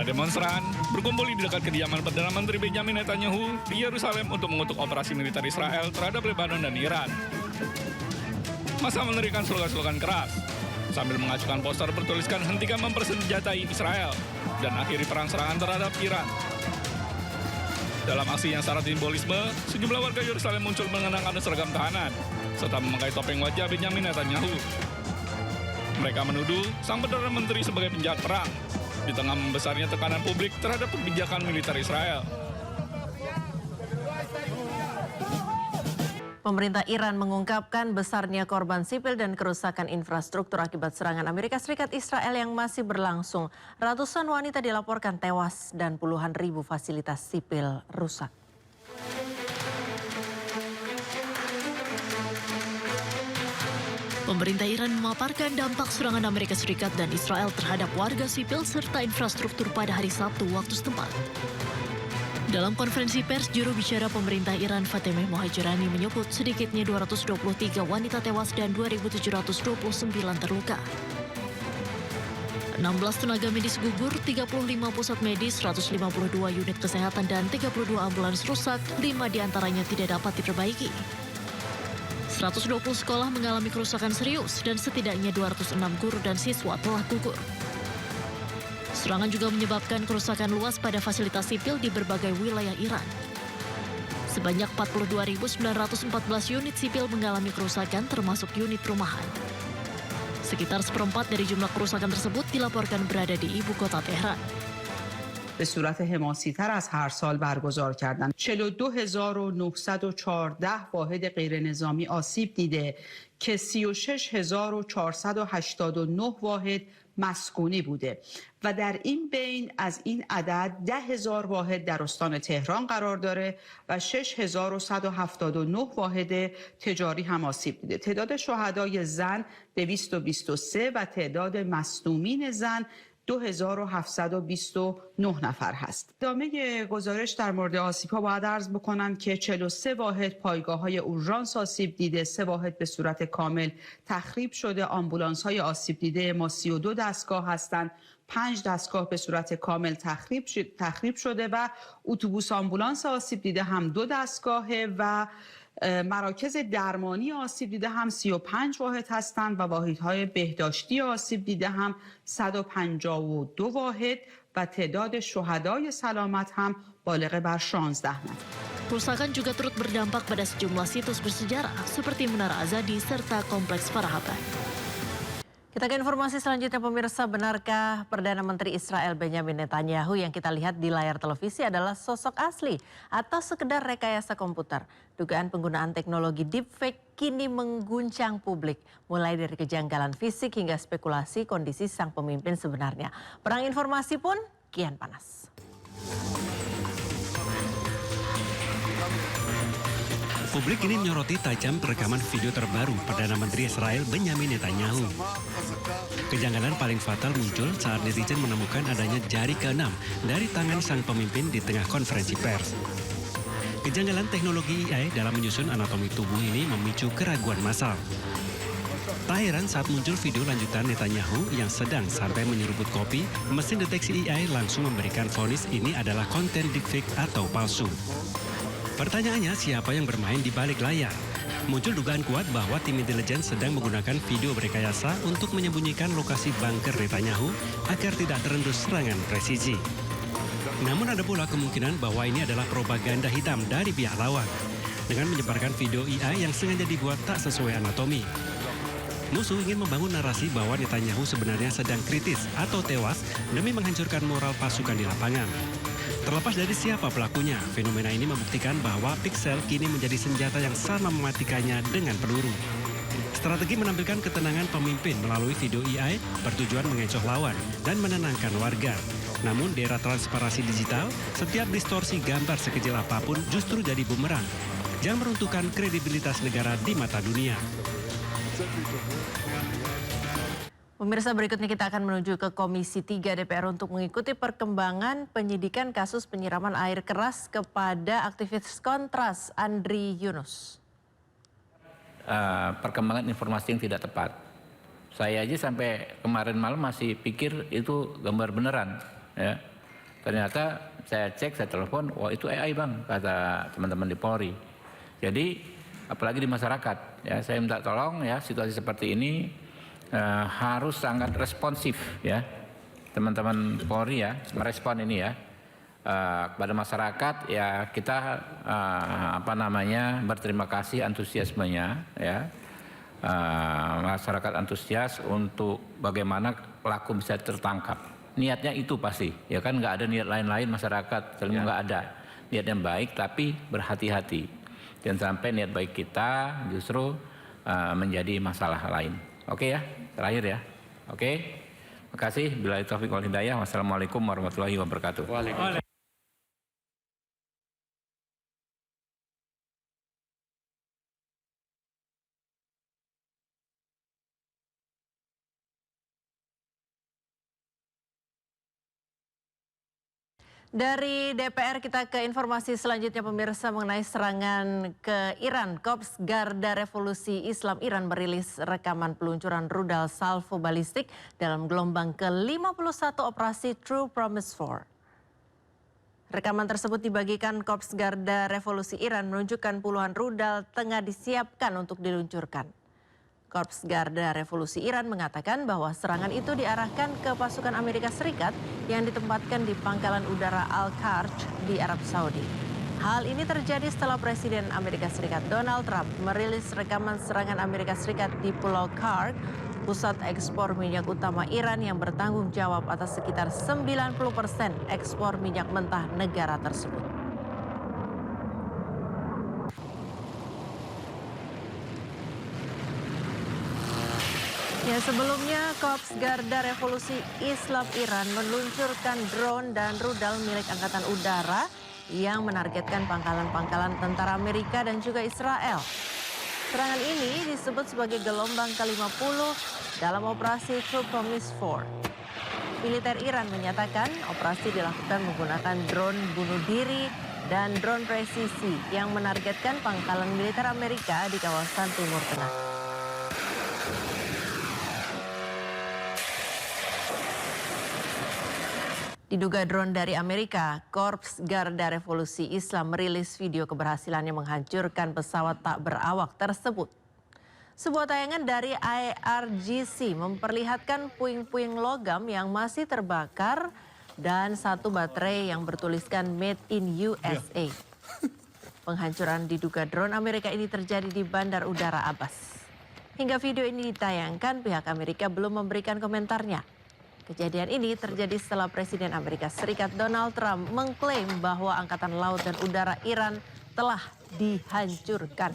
Para demonstran berkumpul di dekat kediaman Perdana Menteri Benjamin Netanyahu di Yerusalem untuk mengutuk operasi militer Israel terhadap Lebanon dan Iran. Massa meneriakkan slogan-slogan keras sambil mengacukan poster bertuliskan hentikan mempersenjatai Israel dan akhiri perang serangan terhadap Iran. Dalam aksi yang syarat simbolisme, sejumlah warga Yerusalem muncul mengenakan seragam tahanan serta memakai topeng wajah Benjamin Netanyahu. Mereka menuduh sang Perdana Menteri sebagai penjahat perang di tengah membesarnya tekanan publik terhadap kebijakan militer Israel. Pemerintah Iran mengungkapkan besarnya korban sipil dan kerusakan infrastruktur akibat serangan Amerika Serikat Israel yang masih berlangsung. Ratusan wanita dilaporkan tewas dan puluhan ribu fasilitas sipil rusak. Pemerintah Iran memaparkan dampak serangan Amerika Serikat dan Israel terhadap warga sipil serta infrastruktur pada hari Sabtu waktu setempat. Dalam konferensi pers, juru bicara pemerintah Iran Fatemeh Mohajirani menyebut sedikitnya 223 wanita tewas dan 2.729 terluka. 16 tenaga medis gugur, 35 pusat medis, 152 unit kesehatan dan 32 ambulans rusak, 5 diantaranya tidak dapat diperbaiki. 120 sekolah mengalami kerusakan serius dan setidaknya 206 guru dan siswa telah gugur. Serangan juga menyebabkan kerusakan luas pada fasilitas sipil di berbagai wilayah Iran. Sebanyak 42.914 unit sipil mengalami kerusakan termasuk unit rumahan. Sekitar seperempat dari jumlah kerusakan tersebut dilaporkan berada di ibu kota Tehran. به صورت حماسی‌تر از هر سال برگزار کردند. 42914 واحد غیرنظامی آسیب دیده که 36489 واحد مسکونی بوده و در این بین از این عدد 10,000 واحد در استان تهران قرار داره و 6179 واحد تجاری هم آسیب دیده. تعداد شهدای زن 223 و تعداد مصدومین زن 2729 نفر هست. ادامه گزارش در مورد آسیب‌ها باید عرض بکنم که 43 واحد پایگاه‌های اورژانس آسیب دیده، 3 واحد به صورت کامل تخریب شده. آمبولانس‌های آسیب دیده ما 32 دستگاه هستند. 5 دستگاه به صورت کامل تخریب شده و اتوبوس آمبولانس آسیب دیده هم 2 دستگاهه و مراکز درمانی آسیب دیده هم 35 واحد هستند و واحدهای بهداشتی آسیب دیده هم 152 واحد و تعداد شهدای سلامت هم بالغ بر 16 نفر. Kerusakan juga turut berdampak pada sejumlah situs bersejarah seperti Menara Azadi serta Kompleks Farahaba. Kita ke informasi selanjutnya, pemirsa. Benarkah Perdana Menteri Israel Benjamin Netanyahu yang kita lihat di layar televisi adalah sosok asli atau sekedar rekayasa komputer? Dugaan penggunaan teknologi deepfake kini mengguncang publik, mulai dari kejanggalan fisik hingga spekulasi kondisi sang pemimpin sebenarnya. Perang informasi pun kian panas. Publik kini menyoroti tajam rekaman video terbaru Perdana Menteri Israel Benjamin Netanyahu. Kejanggalan paling fatal muncul saat netizen menemukan adanya jari ke-6 dari tangan sang pemimpin di tengah konferensi pers. Kejanggalan teknologi AI dalam menyusun anatomi tubuh ini memicu keraguan massal. Tak heran saat muncul video lanjutan Netanyahu yang sedang santai menyeruput kopi, mesin deteksi AI langsung memberikan vonis ini adalah konten deepfake atau palsu. Pertanyaannya, siapa yang bermain di balik layar? Muncul dugaan kuat bahwa tim intelijen sedang menggunakan video berrekayasa untuk menyembunyikan lokasi bunker Netanyahu agar tidak terendus serangan presisi. Namun ada pula kemungkinan bahwa ini adalah propaganda hitam dari pihak lawan dengan menyebarkan video AI yang sengaja dibuat tak sesuai anatomi. Musuh ingin membangun narasi bahwa Netanyahu sebenarnya sedang kritis atau tewas demi menghancurkan moral pasukan di lapangan. Terlepas dari siapa pelakunya, fenomena ini membuktikan bahwa piksel kini menjadi senjata yang sama mematikannya dengan peluru. Strategi menampilkan ketenangan pemimpin melalui video AI bertujuan mengecoh lawan dan menenangkan warga. Namun di era transparansi digital, setiap distorsi gambar sekecil apapun justru jadi bumerang yang meruntuhkan kredibilitas negara di mata dunia. Pemirsa, berikutnya kita akan menuju ke Komisi 3 DPR untuk mengikuti perkembangan penyidikan kasus penyiraman air keras kepada aktivis Kontras Andri Yunus. Perkembangan informasi yang tidak tepat. Saya aja sampai kemarin malam masih pikir itu gambar beneran. Ya. Ternyata saya cek, saya telepon, wah itu AI bang, kata teman-teman di Polri. Jadi apalagi di masyarakat, ya saya minta tolong ya situasi seperti ini harus sangat responsif ya teman-teman Polri ya merespon ini ya kepada masyarakat ya kita berterima kasih antusiasmenya ya masyarakat antusias untuk bagaimana pelaku bisa tertangkap. Niatnya itu pasti, ya kan nggak ada niat lain-lain masyarakat, selama nggak ada niat yang baik tapi berhati-hati. Jangan sampai niat baik kita justru menjadi masalah lain. Oke ya, terakhir ya. Oke, makasih. Billahi taufiq wal hidayah. Wassalamualaikum warahmatullahi wabarakatuh. Dari DPR kita ke informasi selanjutnya pemirsa mengenai serangan ke Iran. Korps Garda Revolusi Islam Iran merilis rekaman peluncuran rudal salvo balistik dalam gelombang ke-51 operasi True Promise 4. Rekaman tersebut dibagikan Korps Garda Revolusi Iran menunjukkan puluhan rudal tengah disiapkan untuk diluncurkan. Korps Garda Revolusi Iran mengatakan bahwa serangan itu diarahkan ke pasukan Amerika Serikat yang ditempatkan di pangkalan udara Al-Kharj di Arab Saudi. Hal ini terjadi setelah Presiden Amerika Serikat Donald Trump merilis rekaman serangan Amerika Serikat di Pulau Kharg, pusat ekspor minyak utama Iran yang bertanggung jawab atas sekitar 90% ekspor minyak mentah negara tersebut. Ya, sebelumnya Korps Garda Revolusi Islam Iran meluncurkan drone dan rudal milik Angkatan Udara yang menargetkan pangkalan-pangkalan tentara Amerika dan juga Israel. Serangan ini disebut sebagai gelombang ke-50 dalam operasi True Promise 4. Militer Iran menyatakan operasi dilakukan menggunakan drone bunuh diri dan drone presisi yang menargetkan pangkalan militer Amerika di kawasan Timur Tengah. Diduga drone dari Amerika, Korps Garda Revolusi Islam merilis video keberhasilannya menghancurkan pesawat tak berawak tersebut. Sebuah tayangan dari IRGC memperlihatkan puing-puing logam yang masih terbakar dan satu baterai yang bertuliskan Made in USA. Penghancuran diduga drone Amerika ini terjadi di Bandar Udara Abbas. Hingga video ini ditayangkan, pihak Amerika belum memberikan komentarnya. Kejadian ini terjadi setelah Presiden Amerika Serikat Donald Trump mengklaim bahwa Angkatan Laut dan Udara Iran telah dihancurkan.